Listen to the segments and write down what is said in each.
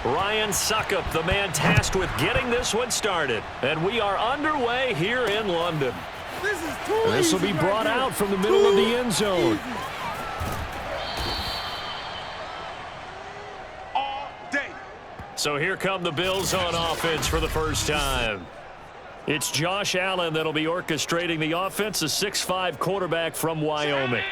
Ryan Suckup, the man tasked with getting this one started. And we are underway here in London. This will be brought out from the middle of the end zone. So here come the Bills on offense for the first time. It's Josh Allen that'll be orchestrating the offense, a 6'5" quarterback from Wyoming.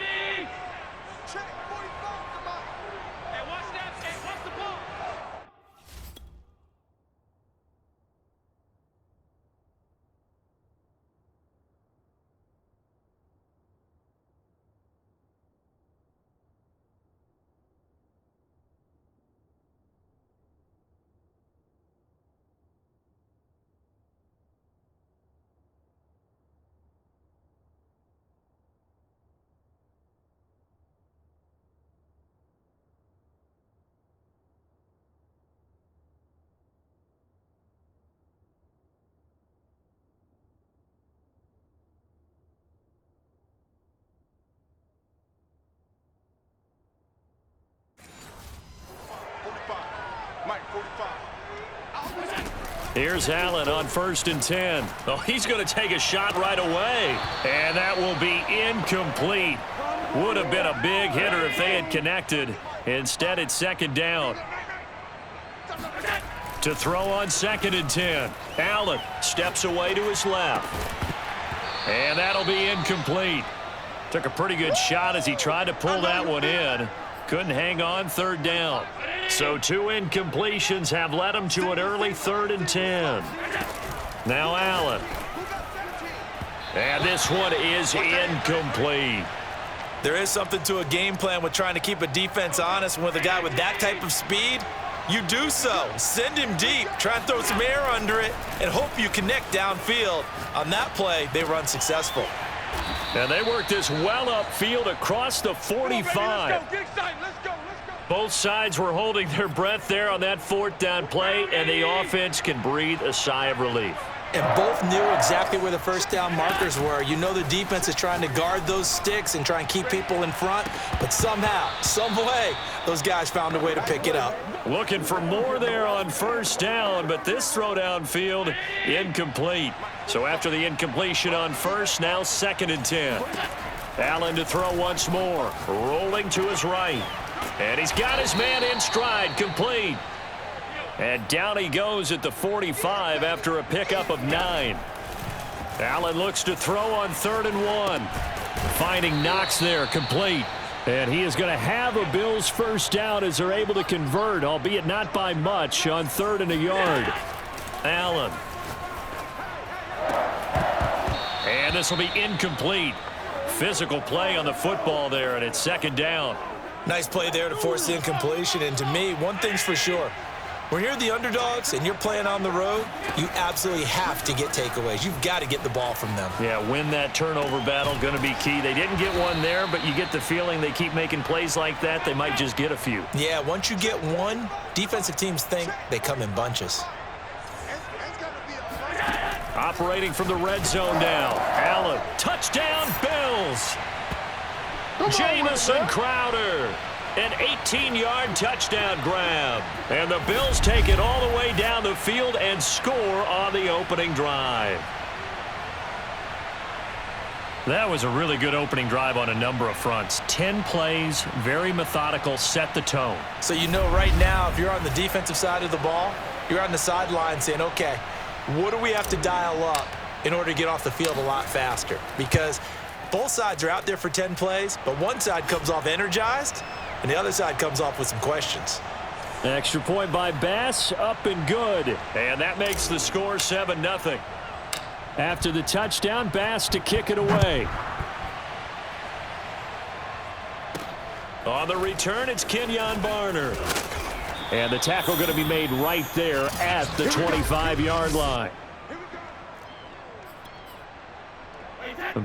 Here's Allen on 1st and 10. Oh, he's going to take a shot right away. And that will be incomplete. Would have been a big hitter if they had connected. Instead, it's 2nd down. To throw on 2nd and 10. Allen steps away to his left. And that'll be incomplete. Took a pretty good shot as he tried to pull that one in. Couldn't hang on 3rd down. So 2 incompletions have led him to an early 3rd and 10. Now Allen. And this one is incomplete. There is something to a game plan with trying to keep a defense honest. With a guy with that type of speed, you do so. Send him deep. Try and throw some air under it and hope you connect downfield. On that play, they were unsuccessful. And they work this well upfield across the 45. Both sides were holding their breath there on that 4th down play, and the offense can breathe a sigh of relief. And both knew exactly where the 1st down markers were. You know the defense is trying to guard those sticks and try and keep people in front, but somehow, some way, those guys found a way to pick it up. Looking for more there on 1st down, but this throw downfield incomplete. So after the incompletion on 1st, now 2nd and 10. Allen to throw once more, rolling to his right. And he's got his man in stride, complete. And down he goes at the 45 after a pickup of 9. Allen looks to throw on 3rd and 1. Finding Knox there, complete. And he is going to have a Bills 1st down as they're able to convert, albeit not by much, on 3rd and a yard. Allen. And this will be incomplete. Physical play on the football there, and it's 2nd down. Nice play there to force the incompletion. And to me, one thing's for sure. When you're the underdogs and you're playing on the road, you absolutely have to get takeaways. You've got to get the ball from them. Yeah, win that turnover battle, going to be key. They didn't get one there, but you get the feeling they keep making plays like that, they might just get a few. Yeah, once you get one, defensive teams think they come in bunches. Operating from the red zone now. Allen, touchdown, Bills. Jamison Crowder, an 18-yard touchdown grab. And the Bills take it all the way down the field and score on the opening drive. That was a really good opening drive on a number of fronts. 10 plays, very methodical, set the tone. So you know right now, if you're on the defensive side of the ball, you're on the sideline saying, okay, what do we have to dial up in order to get off the field a lot faster? Because both sides are out there for 10 plays, but one side comes off energized, and the other side comes off with some questions. Extra point by Bass, up and good. And that makes the score 7-0. After the touchdown, Bass to kick it away. On the return, it's Kenyon Barner. And the tackle going to be made right there at the 25-yard line.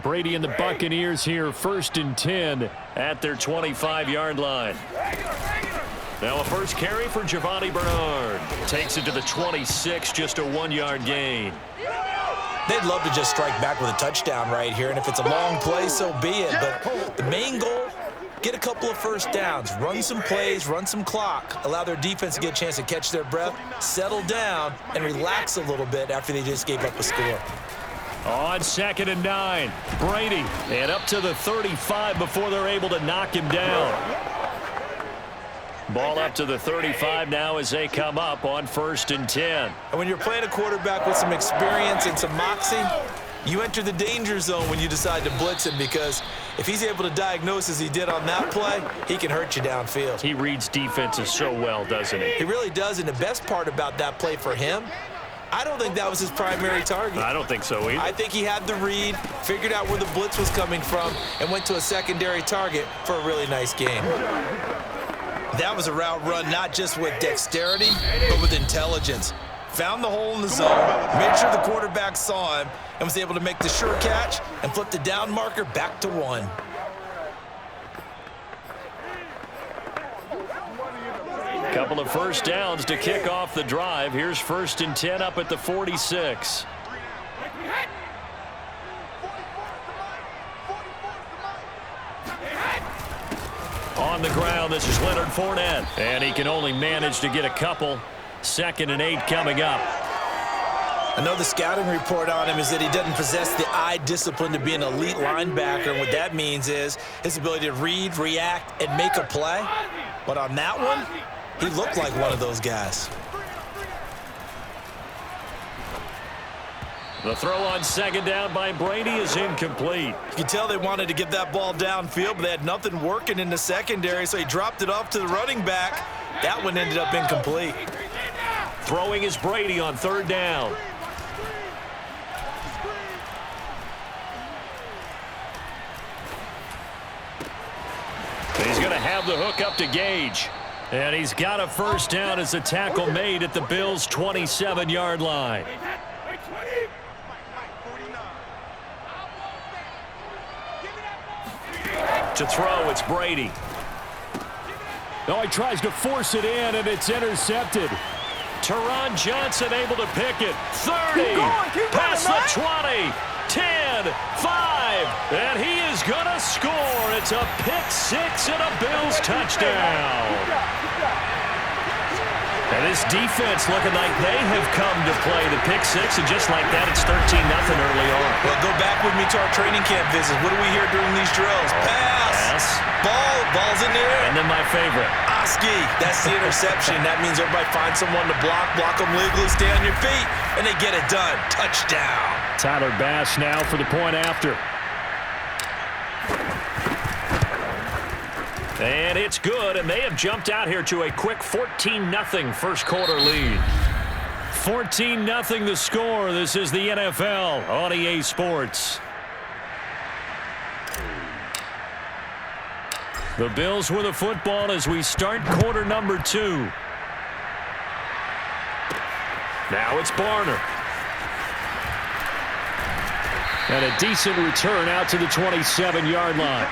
Brady and the Buccaneers here, 1st and 10 at their 25-yard line. Now a first carry for Giovanni Bernard. Takes it to the 26, just a 1-yard gain. They'd love to just strike back with a touchdown right here, and if it's a long play, so be it. But the main goal, get a couple of first downs, run some plays, run some clock, allow their defense to get a chance to catch their breath, settle down, and relax a little bit after they just gave up a score. On 2nd and 9, Brady, and up to the 35 before they're able to knock him down. Ball up to the 35 now as they come up on 1st and 10. And when you're playing a quarterback with some experience and some moxie, you enter the danger zone when you decide to blitz him, because if he's able to diagnose as he did on that play, he can hurt you downfield. He reads defenses so well, doesn't he? He really does, and the best part about that play for him, I don't think that was his primary target. I don't think so either. I think he had the read, figured out where the blitz was coming from, and went to a secondary target for a really nice game. That was a route run not just with dexterity, but with intelligence. Found the hole in the zone, made sure the quarterback saw him, and was able to make the sure catch and flip the down marker back to 1. Couple of first downs to kick off the drive. Here's 1st and 10 up at the 46. On the ground, this is Leonard Fournette, and he can only manage to get a couple. 2nd and 8 coming up. I know the scouting report on him is that he doesn't possess the eye discipline to be an elite linebacker. And what that means is his ability to read, react, and make a play. But on that one, he looked like one of those guys. The throw on 2nd down by Brady is incomplete. You can tell they wanted to get that ball downfield, but they had nothing working in the secondary, so he dropped it off to the running back. That one ended up incomplete. Throwing is Brady on 3rd down. He's going to have the hook up to Gage. And he's got a first down as the tackle made at the Bills' 27-yard line. To throw, it's Brady. Oh, he tries to force it in, and it's intercepted. Teron Johnson able to pick it. 30, past the 20, 10, 5, and he is going to score. It's a pick-6 and a Bills touchdown. And this defense looking like they have come to play the pick-6, and just like that, it's 13-0 early on. Well, go back with me to our training camp visits. What do we hear during these drills? Pass. Ball's in the air. And then my favorite. Oski. That's the interception. That means everybody finds someone to block them legally, stay on your feet, and they get it done. Touchdown. Tyler Bass now for the point after. And it's good, and they have jumped out here to a quick 14-0 first quarter lead. 14-0 the score. This is the NFL on EA Sports. The Bills with the football as we start quarter number 2. Now it's Barner. And a decent return out to the 27-yard line.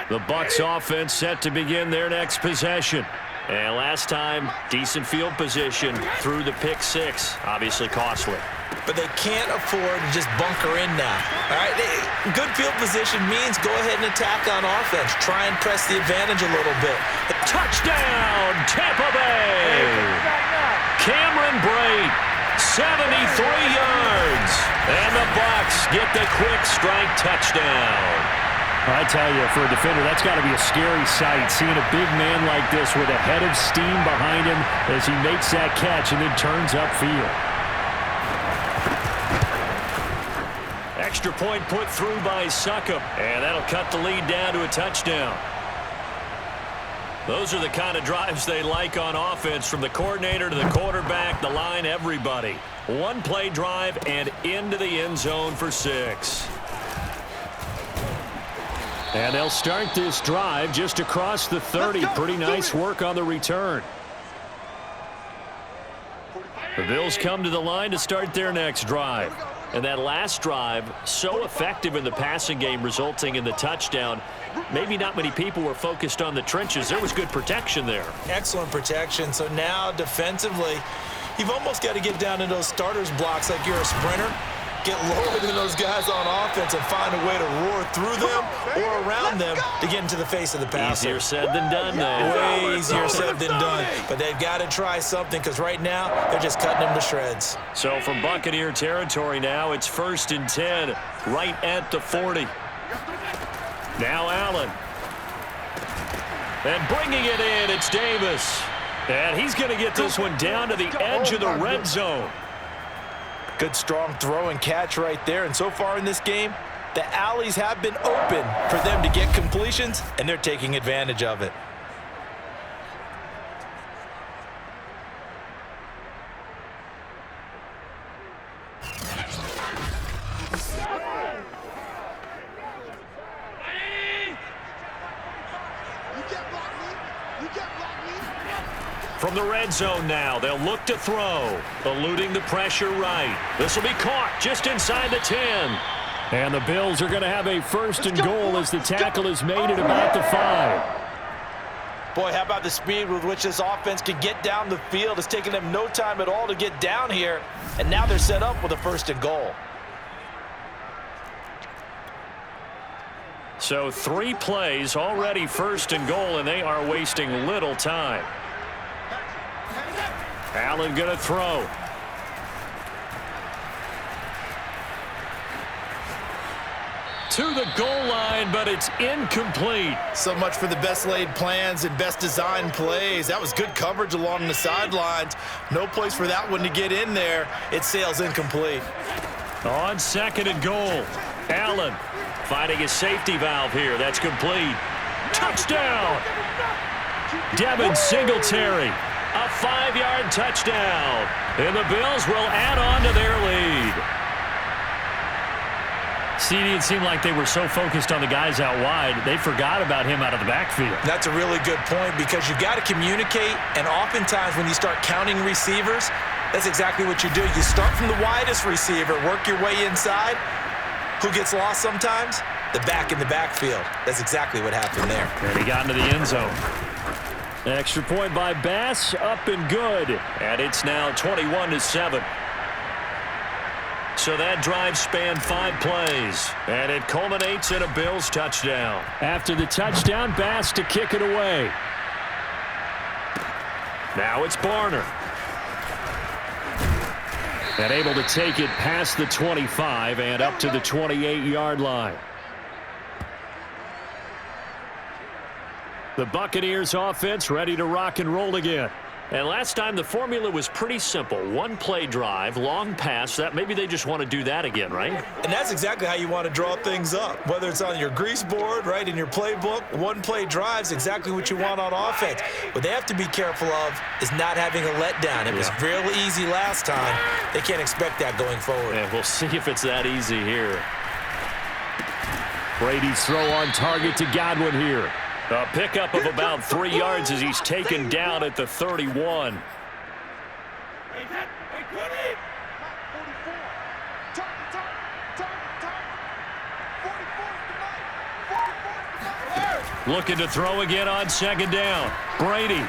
The Bucs offense set to begin their next possession. And last time, decent field position through the pick-6. Obviously costly. But they can't afford to just bunker in now. All right, good field position means go ahead and attack on offense. Try and press the advantage a little bit. Touchdown, Tampa Bay! Cameron Brate, 73 yards. And the Bucs get the quick strike touchdown. I tell you, for a defender, that's got to be a scary sight, seeing a big man like this with a head of steam behind him as he makes that catch and then turns upfield. Extra point put through by Succop, and that'll cut the lead down to a touchdown. Those are the kind of drives they like on offense, from the coordinator to the quarterback, the line, everybody. One-play drive and into the end zone for 6. And they'll start this drive just across the 30. Pretty nice work on the return. The Bills come to the line to start their next drive. And that last drive, so effective in the passing game, resulting in the touchdown. Maybe not many people were focused on the trenches. There was good protection there. Excellent protection. So now defensively, you've almost got to get down to those starters blocks like you're a sprinter. get lower than those guys on offense and find a way to roar through them or around them to get into the face of the passer. Easier said than done, though. Way easier said than done. But they've got to try something because right now they're just cutting them to shreds. So from Buccaneer territory now, it's 1st and 10, right at the 40. Now Allen. And bringing it in, it's Davis. And he's going to get this one down to the edge of the red zone. Good strong throw and catch right there. And so far in this game, the alleys have been open for them to get completions, and they're taking advantage of it. From the red zone now, they'll look to throw, eluding the pressure right. This will be caught just inside the 10. And the Bills are going to have a 1st and goal as the tackle is made at about the 5. Boy, how about the speed with which this offense can get down the field? It's taken them no time at all to get down here, and now they're set up with a 1st and goal. So 3 plays, already 1st and goal, and they are wasting little time. Allen going to throw. To the goal line, but it's incomplete. So much for the best laid plans and best designed plays. That was good coverage along the sidelines. No place for that one to get in there. It sails incomplete. On 2nd and goal, Allen finding a safety valve here. That's complete. Touchdown! Devin Singletary. A 5-yard touchdown. And the Bills will add on to their lead. CD, it seemed like they were so focused on the guys out wide, they forgot about him out of the backfield. That's a really good point because you've got to communicate, and oftentimes when you start counting receivers, that's exactly what you do. You start from the widest receiver, work your way inside. Who gets lost sometimes? The back in the backfield. That's exactly what happened there. And he got into the end zone. Extra point by Bass, up and good. And it's now 21-7. So that drive spanned 5 plays, and it culminates in a Bills touchdown. After the touchdown, Bass to kick it away. Now it's Barner. And able to take it past the 25 and up to the 28-yard line. The Buccaneers offense ready to rock and roll again. And last time the formula was pretty simple. 1-play drive, long pass. That maybe they just want to do that again, right? And that's exactly how you want to draw things up. Whether it's on your grease board, right, in your playbook, 1-play drive's exactly what you want on offense. What they have to be careful of is not having a letdown. It was real easy last time. They can't expect that going forward. And we'll see if it's that easy here. Brady's throw on target to Godwin here. A pickup of about 3 yards as he's taken down at the 31. Looking to throw again on 2nd down. Brady.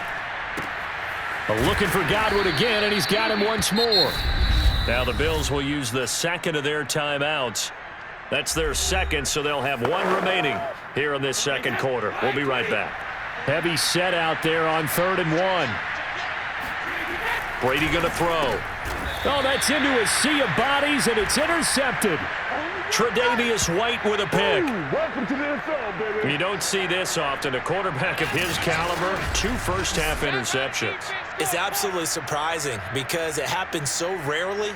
Looking for Godwin again, and he's got him once more. Now the Bills will use the 2nd of their timeouts. That's their 2nd, so they'll have 1 remaining here in this 2nd quarter. We'll be right back. Heavy set out there on 3rd and 1. Brady going to throw. Oh, that's into a sea of bodies, and it's intercepted. Tre'Davious White with a pick. Welcome to the NFL, baby. You don't see this often. A quarterback of his caliber, 2 first-half interceptions. It's absolutely surprising because it happens so rarely.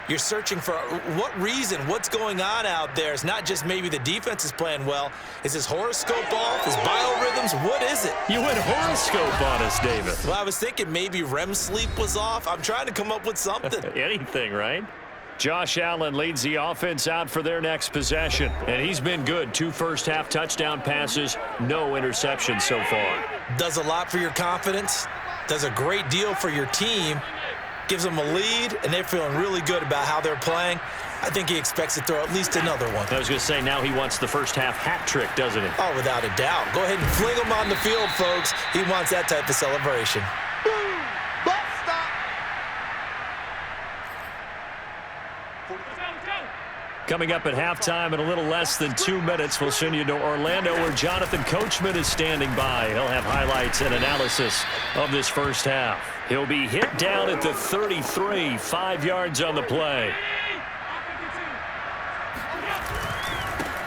You're searching for what reason, what's going on out there. It's not just maybe the defense is playing well. Is his horoscope off? His biorhythms? What is it? You went horoscope on us, David. Well, I was thinking maybe REM sleep was off. I'm trying to come up with something. Anything, right? Josh Allen leads the offense out for their next possession, and he's been good. 2 first-half touchdown passes, no interceptions so far. Does a lot for your confidence, does a great deal for your team, gives them a lead, and they're feeling really good about how they're playing. I think he expects to throw at least another one. I was going to say, now he wants the first-half hat trick, doesn't he? Oh, without a doubt. Go ahead and fling him on the field, folks. He wants that type of celebration. Coming up at halftime in a little less than 2 minutes, we'll send you to Orlando where Jonathan Coachman is standing by. He'll have highlights and analysis of this first half. He'll be hit down at the 33, 5 yards on the play.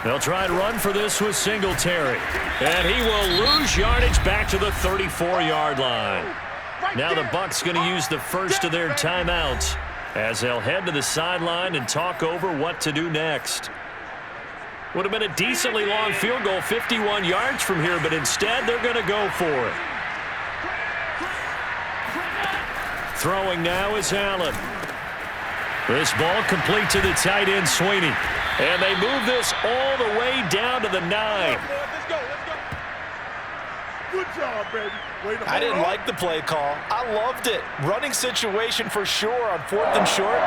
They'll try and run for this with Singletary. And he will lose yardage back to the 34-yard line. Now the Bucs going to use the first of their timeouts as they'll head to the sideline and talk over what to do next. Would have been a decently long field goal, 51 yards from here, but instead they're going to go for it. Throwing now is Allen. This ball complete to the tight end, Sweeney. And they move this all the way down to the 9. Let's go. Good job, baby. I didn't like the play call. I loved it. Running situation for sure on 4th and short.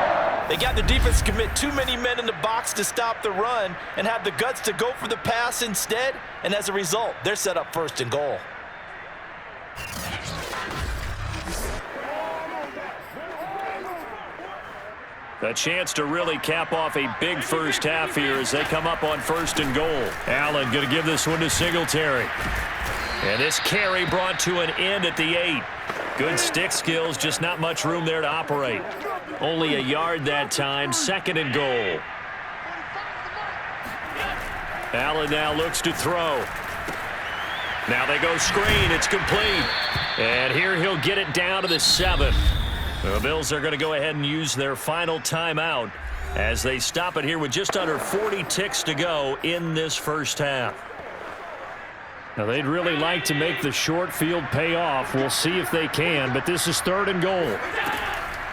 They got the defense to commit too many men in the box to stop the run and have the guts to go for the pass instead. And as a result, they're set up 1st and goal. A chance to really cap off a big first half here as they come up on 1st and goal. Allen going to give this one to Singletary. And this carry brought to an end at the 8. Good stick skills, just not much room there to operate. Only a yard that time, 2nd and goal. Allen now looks to throw. Now they go screen, it's complete. And here he'll get it down to the 7. The Bills are going to go ahead and use their final timeout as they stop it here with just under 40 ticks to go in this first half. Now, they'd really like to make the short field pay off. We'll see if they can, but this is 3rd and goal.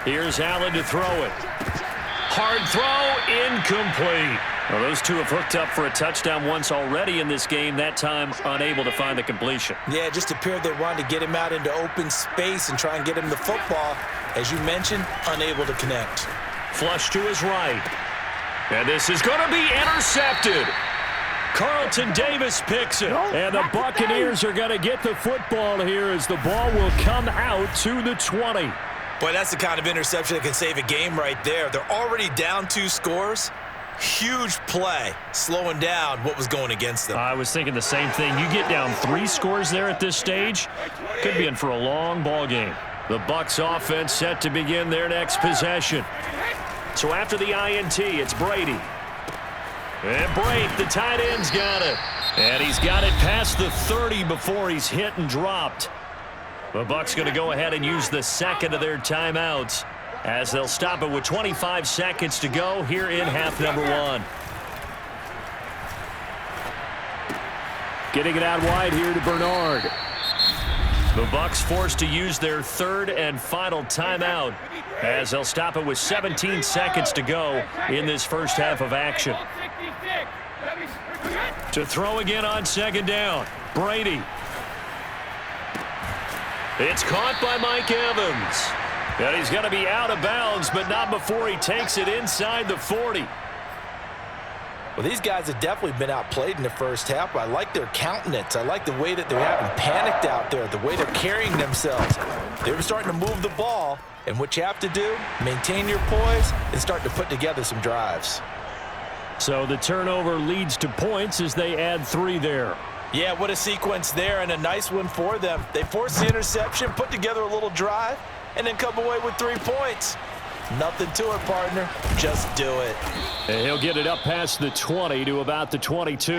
Here's Allen to throw it. Hard throw, incomplete. Well, those two have hooked up for a touchdown once already in this game, that time unable to find the completion. Yeah, it just appeared they wanted to get him out into open space and try and get him the football. As you mentioned, unable to connect. Flush to his right. And this is going to be intercepted. Carlton Davis picks it. And the Buccaneers are going to get the football here as the ball will come out to the 20. Boy, that's the kind of interception that can save a game right there. They're already down 2 scores. Huge play, slowing down what was going against them. I was thinking the same thing. You get down 3 scores there at this stage, could be in for a long ball game. The Bucs offense set to begin their next possession. So after the INT, it's Brady. And Brady, the tight end's got it. And he's got it past the 30 before he's hit and dropped. The Bucs going to go ahead and use the 2nd of their timeouts as they'll stop it with 25 seconds to go here in half number 1. Getting it out wide here to Bernard. The Bucs forced to use their 3rd and final timeout as they'll stop it with 17 seconds to go in this first half of action. To throw again on 2nd down, Brady. It's caught by Mike Evans. And he's going to be out of bounds, but not before he takes it inside the 40. Well, these guys have definitely been outplayed in the first half. I like their countenance. I like the way that they're having panicked out there, the way they're carrying themselves. They were starting to move the ball, and what you have to do, maintain your poise and start to put together some drives. So the turnover leads to points as they add 3 there. Yeah, what a sequence there, and a nice one for them. They forced the interception, put together a little drive, and then come away with 3 points. Nothing to it, partner. Just do it. And he'll get it up past the 20 to about the 22.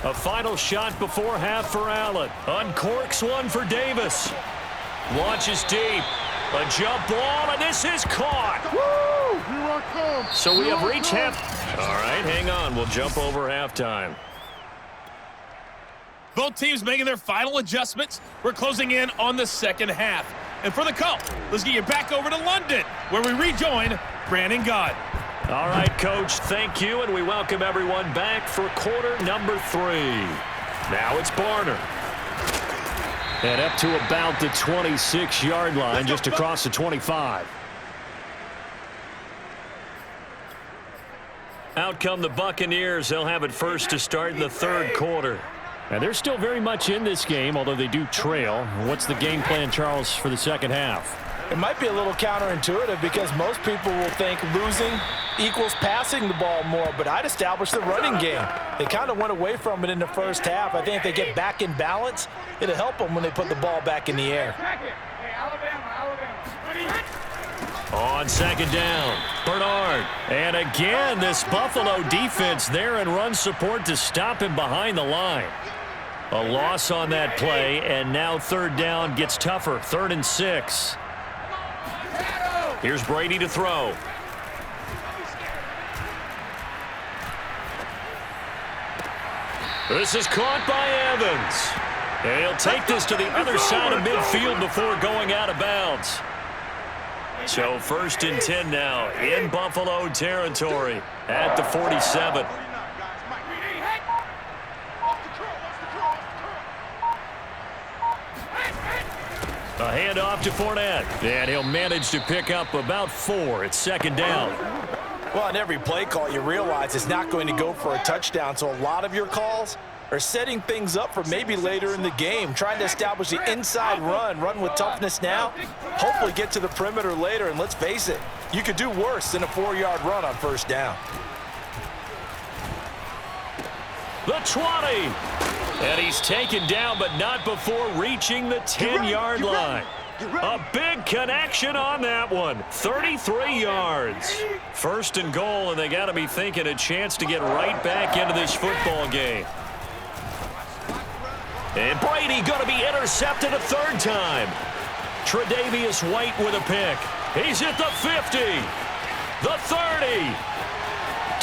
A final shot before half for Allen. Uncorks one for Davis. Launches deep. A jump ball, and this is caught. Woo! Here I come. So we have reached half. All right, hang on. We'll jump over halftime. Both teams making their final adjustments. We're closing in on the second half. And for the call, let's get you back over to London, where we rejoin Brandon Gott. All right, Coach, thank you, and we welcome everyone back for quarter number 3. Now it's Barner. And up to about the 26-yard line, just across the 25. Out come the Buccaneers. They'll have it first to start in the 3rd quarter. And they're still very much in this game, although they do trail. What's the game plan, Charles, for the second half? It might be a little counterintuitive because most people will think losing equals passing the ball more, but I'd establish the running game. They kind of went away from it in the first half. I think if they get back in balance, it'll help them when they put the ball back in the air. On second down, Bernard. And again, this Buffalo defense there in run support to stop him behind the line. A loss on that play, and now third down gets tougher. 3rd and 6. Here's Brady to throw. This is caught by Evans. And he'll take this to the other side of midfield before going out of bounds. So 1st and 10 now in Buffalo territory at the 47. A handoff to Fournette, and he'll manage to pick up about 4. It's 2nd down. Well, on every play call, you realize it's not going to go for a touchdown, so a lot of your calls are setting things up for maybe later in the game, trying to establish the inside run with toughness now, hopefully get to the perimeter later, and let's face it, you could do worse than a 4-yard run on 1st down. The 20. And he's taken down, but not before reaching the 10-yard line. A big connection on that one. 33 yards. 1st and goal, and they got to be thinking a chance to get right back into this football game. And Brady going to be intercepted a 3rd time. Tre'Davious White with a pick. He's at the 50. The 30.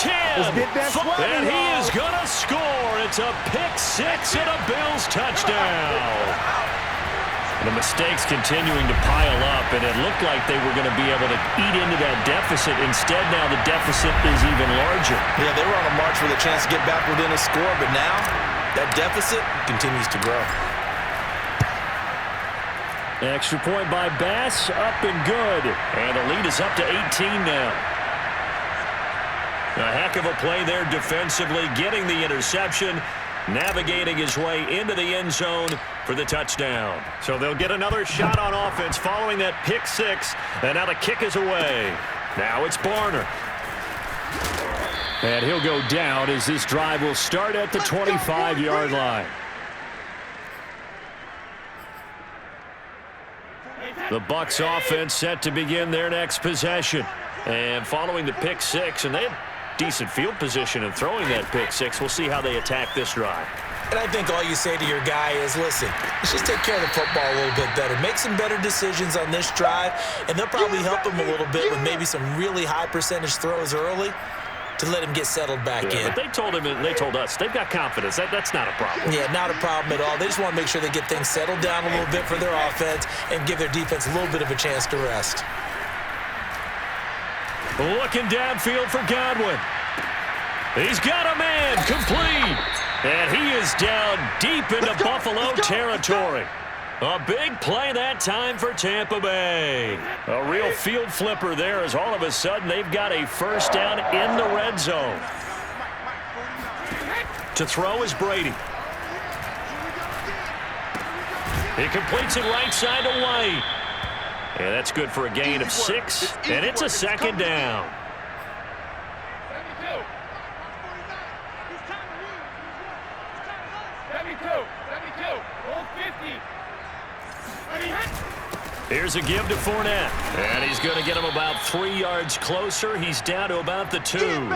10, and he is going to score. It's a pick-6 and a Bills touchdown. The mistakes continuing to pile up, and it looked like they were going to be able to eat into that deficit. Instead, now the deficit is even larger. Yeah, they were on a march with a chance to get back within a score, but now that deficit continues to grow. Extra point by Bass, up and good. And the lead is up to 18 now. A heck of a play there defensively, getting the interception, navigating his way into the end zone for the touchdown. So they'll get another shot on offense following that pick-6, and now the kick is away. Now it's Barner. And he'll go down as this drive will start at the 25-yard line. The Bucs offense set to begin their next possession. And following the pick-6, and they had decent field position in throwing that pick-6. We'll see how they attack this drive. And I think all you say to your guy is, listen, let's just take care of the football a little bit better. Make some better decisions on this drive, and they'll probably help him a little bit with maybe some really high percentage throws early to let him get settled back in. But they told him, and they told us, they've got confidence. That's not a problem. Yeah, not a problem at all. They just want to make sure they get things settled down a little bit for their offense and give their defense a little bit of a chance to rest. Looking downfield for Godwin. He's got a man, complete. And he is down deep into Buffalo territory. A big play that time for Tampa Bay. A real field flipper there as all of a sudden they've got a 1st down in the red zone. To throw is Brady. He completes it right side to White. And that's good for a gain of 6, and it's a 2nd down. Here's a give to Fournette, and he's going to get him about 3 yards closer. He's down to about the 2.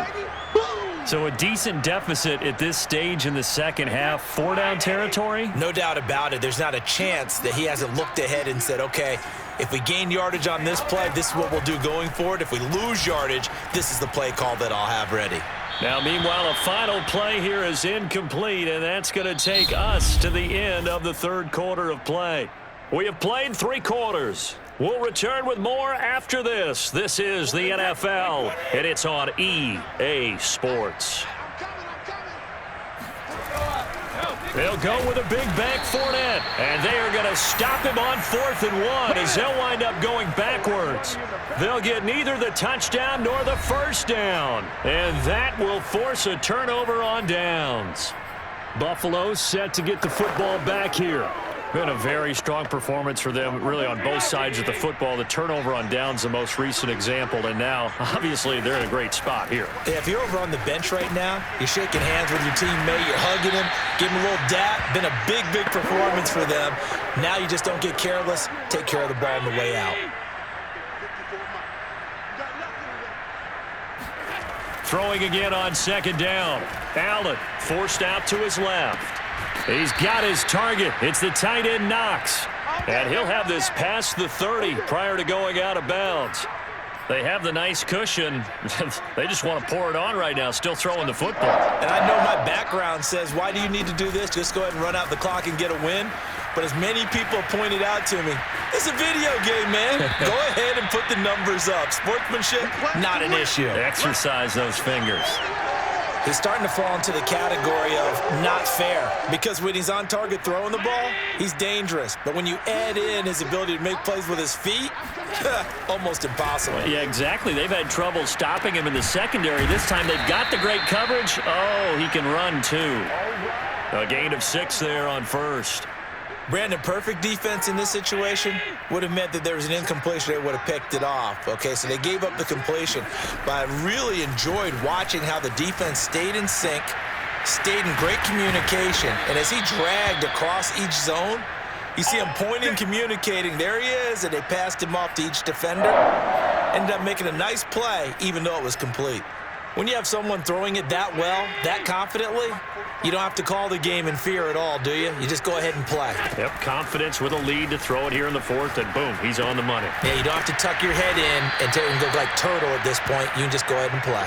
So a decent deficit at this stage in the second half. 4-down territory? No doubt about it. There's not a chance that he hasn't looked ahead and said, okay, if we gain yardage on this play, this is what we'll do going forward. If we lose yardage, this is the play call that I'll have ready. Now, meanwhile, a final play here is incomplete, and that's going to take us to the end of the 3rd quarter of play. We have played 3 quarters. We'll return with more after this. This is the NFL, and it's on EA Sports. They'll go with a big bank Fournette, and they are going to stop him on 4th and 1 as they'll wind up going backwards. They'll get neither the touchdown nor the 1st down, and that will force a turnover on downs. Buffalo set to get the football back here. Been a very strong performance for them, really, on both sides of the football. The turnover on downs, the most recent example, and now, obviously, they're in a great spot here. Yeah, if you're over on the bench right now, you're shaking hands with your teammate, you're hugging him, giving him a little dap. Been a big, big performance for them. Now you just don't get careless. Take care of the ball on the way out. Throwing again on second down. Allen forced out to his left. He's got his target. It's the tight end Knox. And he'll have this past the 30 prior to going out of bounds. They have the nice cushion. They just want to pour it on right now, still throwing the football. And I know my background says, why do you need to do this? Just go ahead and run out the clock and get a win. But as many people pointed out to me, it's a video game, man. Go ahead and put the numbers up. Sportsmanship, not an issue. Exercise those fingers. He's starting to fall into the category of not fair, because when he's on target throwing the ball, he's dangerous. But when you add in his ability to make plays with his feet, almost impossible. Yeah, exactly. They've had trouble stopping him in the secondary. This time they've got the great coverage. Oh, he can run too. A gain of 6 there on first. Brandon, perfect defense in this situation would have meant that there was an incompletion. They would have picked it off. Okay, so they gave up the completion. But I really enjoyed watching how the defense stayed in sync, stayed in great communication. And as he dragged across each zone, you see him pointing, communicating. There he is, and they passed him off to each defender. Ended up making a nice play, even though it was complete. When you have someone throwing it that well, that confidently, you don't have to call the game in fear at all, do you? You just go ahead and play. Yep, confidence with a lead to throw it here in the fourth, and boom, he's on the money. Yeah, you don't have to tuck your head in and go like turtle at this point. You can just go ahead and play.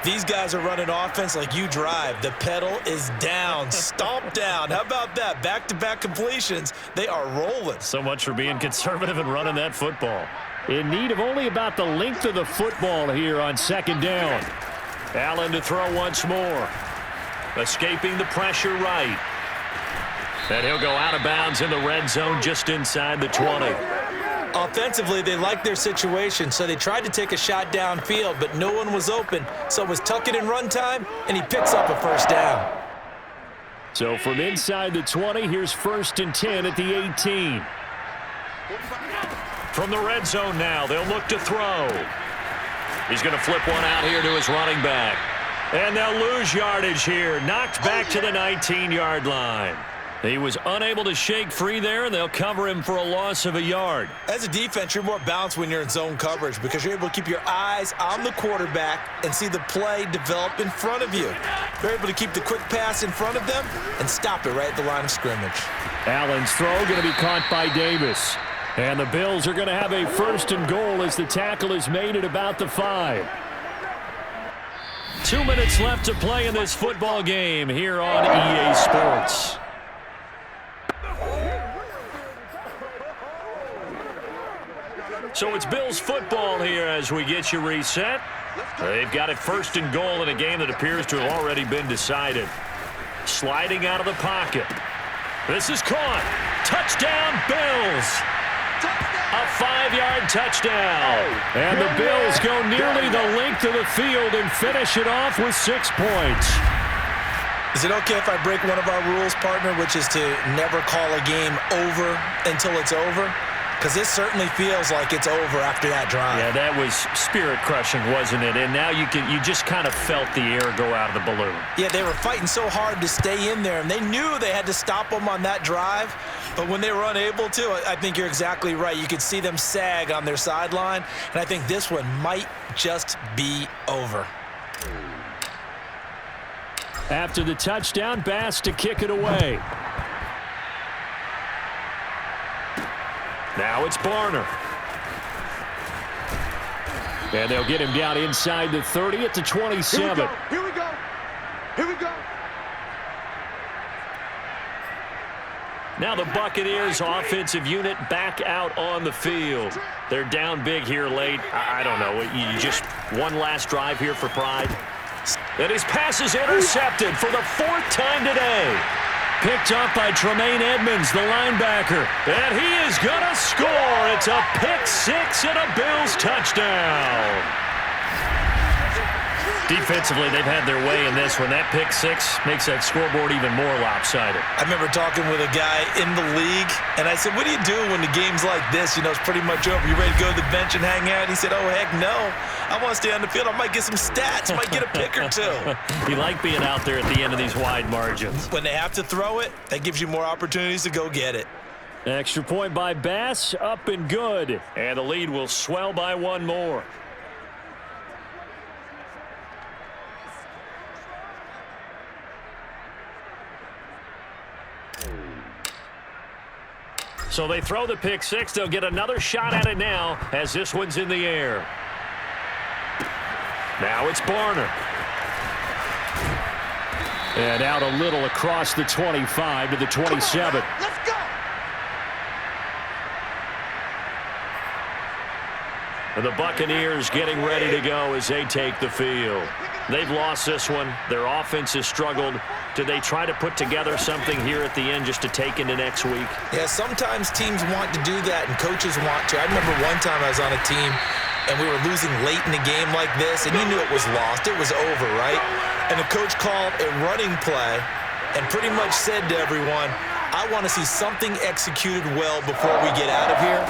These guys are running offense like you drive. The pedal is down, stomp down. How about that? Back-to-back completions. They are rolling. So much for being conservative and running that football. In need of only about the length of the football here on second down. Allen to throw once more. Escaping the pressure right. And he'll go out of bounds in the red zone just inside the 20. Offensively, they liked their situation, so they tried to take a shot downfield, but no one was open. So it was tuck it in run time, and he picks up a first down. So from inside the 20, here's 1st and 10 at the 18. From the red zone now, they'll look to throw. He's going to flip one out here to his running back. And they'll lose yardage here. Knocked back to the 19-yard line. He was unable to shake free there, and they'll cover him for a loss of a yard. As a defense, you're more balanced when you're in zone coverage because you're able to keep your eyes on the quarterback and see the play develop in front of you. You're able to keep the quick pass in front of them and stop it right at the line of scrimmage. Allen's throw going to be caught by Davis. And the Bills are going to have a 1st and goal as the tackle is made at about the 5. 2 minutes left to play in this football game here on EA Sports. So it's Bills football here as we get you reset. They've got it 1st and goal in a game that appears to have already been decided. Sliding out of the pocket. This is caught. Touchdown, Bills. A 5-yard touchdown. And the Bills go nearly the length of the field and finish it off with 6 points. Is it okay if I break one of our rules, partner, which is to never call a game over until it's over? Because this certainly feels like it's over after that drive. Yeah, that was spirit-crushing, wasn't it? And now you just kind of felt the air go out of the balloon. Yeah, they were fighting so hard to stay in there, and they knew they had to stop them on that drive. But when they were unable to, I think you're exactly right. You could see them sag on their sideline, and I think this one might just be over. After the touchdown, Bass to kick it away. Now it's Barner. And they'll get him down inside the 30 at the 27. Here we go. Here we go. Now the Buccaneers offensive unit back out on the field. They're down big here late. I don't know. You just one last drive here for pride. And his pass is intercepted for the 4th time today. Picked up by Tremaine Edmonds, the linebacker. And he is going to score. It's a pick 6 and a Bills touchdown. Defensively, they've had their way in this one. That pick six makes that scoreboard even more lopsided. I remember talking with a guy in the league, and I said, what do you do when the game's like this? You know, it's pretty much over. You ready to go to the bench and hang out? He said, oh, heck no. I want to stay on the field. I might get some stats. I might get a pick or two. You like being out there at the end of these wide margins. When they have to throw it, that gives you more opportunities to go get it. Extra point by Bass, up and good. And the lead will swell by one more. So they throw the pick six. They'll get another shot at it now as this one's in the air. Now it's Barner. And out a little across the 25 to the 27. Let's go. And the Buccaneers getting ready to go as they take the field. They've lost this one. Their offense has struggled. Do they try to put together something here at the end just to take into next week? Yeah, sometimes teams want to do that and coaches want to. I remember one time I was on a team and we were losing late in the game like this, and you knew it was lost. It was over, right? And the coach called a running play and pretty much said to everyone, I want to see something executed well before we get out of here.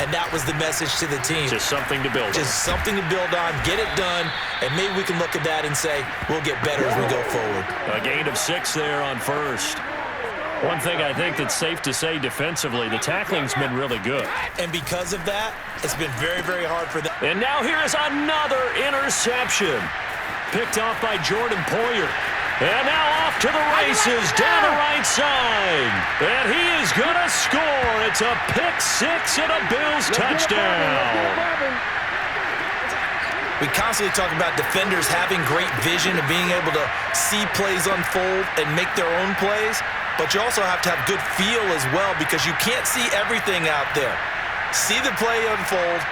And that was the message to the team. Just something to build on. Just something to build on, get it done, and maybe we can look at that and say, we'll get better as we go forward. A gain of 6 there on first. One thing I think that's safe to say defensively, the tackling's been really good. And because of that, it's been very, very hard for them. And now here is another interception. Picked off by Jordan Poyer. And now off to the races down the right side. And he is going to score. It's a pick six and a Bills touchdown. We constantly talk about defenders having great vision and being able to see plays unfold and make their own plays. But you also have to have good feel as well because you can't see everything out there. See the play unfold,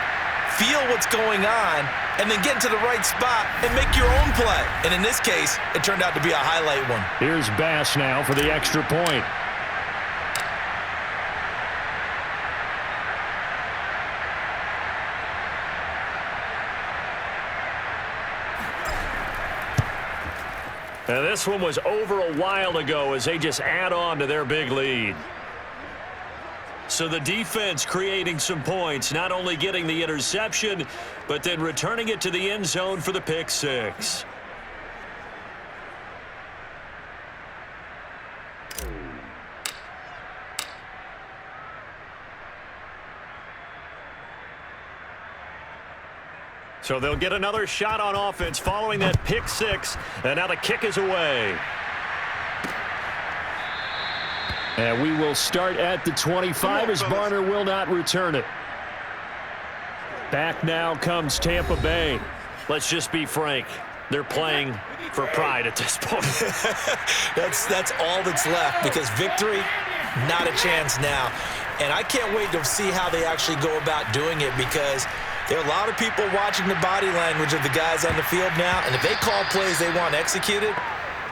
feel what's going on, and then get to the right spot and make your own play. And in this case, it turned out to be a highlight one. Here's Bass now for the extra point. And this one was over a while ago as they just add on to their big lead. So the defense creating some points, not only getting the interception, but then returning it to the end zone for the pick six. So they'll get another shot on offense following that pick six, and now the kick is away. And we will start at the 25 as Barner will not return it. Back now comes Tampa Bay. Let's just be frank. They're playing for pride at this point. That's all that's left because victory, not a chance now. And I can't wait to see how they actually go about doing it because there are a lot of people watching the body language of the guys on the field now, and if they call plays they want executed,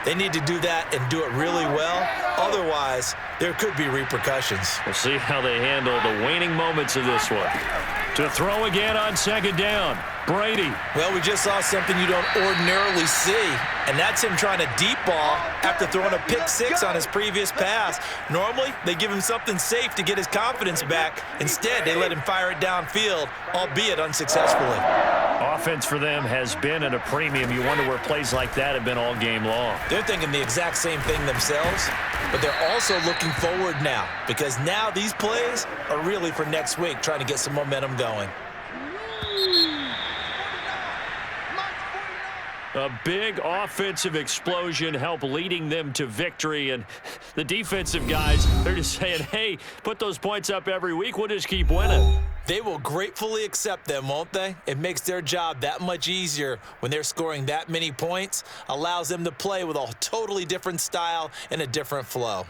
they need to do that and do it really well. Otherwise, there could be repercussions. We'll see how they handle the waning moments of this one. To throw again on second down, Brady. Well, we just saw something you don't ordinarily see, and that's him trying to deep ball after throwing a pick six on his previous pass. Normally, they give him something safe to get his confidence back. Instead, they let him fire it downfield, albeit unsuccessfully. Offense for them has been at a premium. You wonder where plays like that have been all game long. They're thinking the exact same thing themselves, but they're also looking forward now because now these plays are really for next week, trying to get some momentum going. A big offensive explosion helped leading them to victory, and the defensive guys, they're just saying, hey, put those points up every week, we'll just keep winning. They will gratefully accept them, won't they? It makes their job that much easier when they're scoring that many points, allows them to play with a totally different style and a different flow.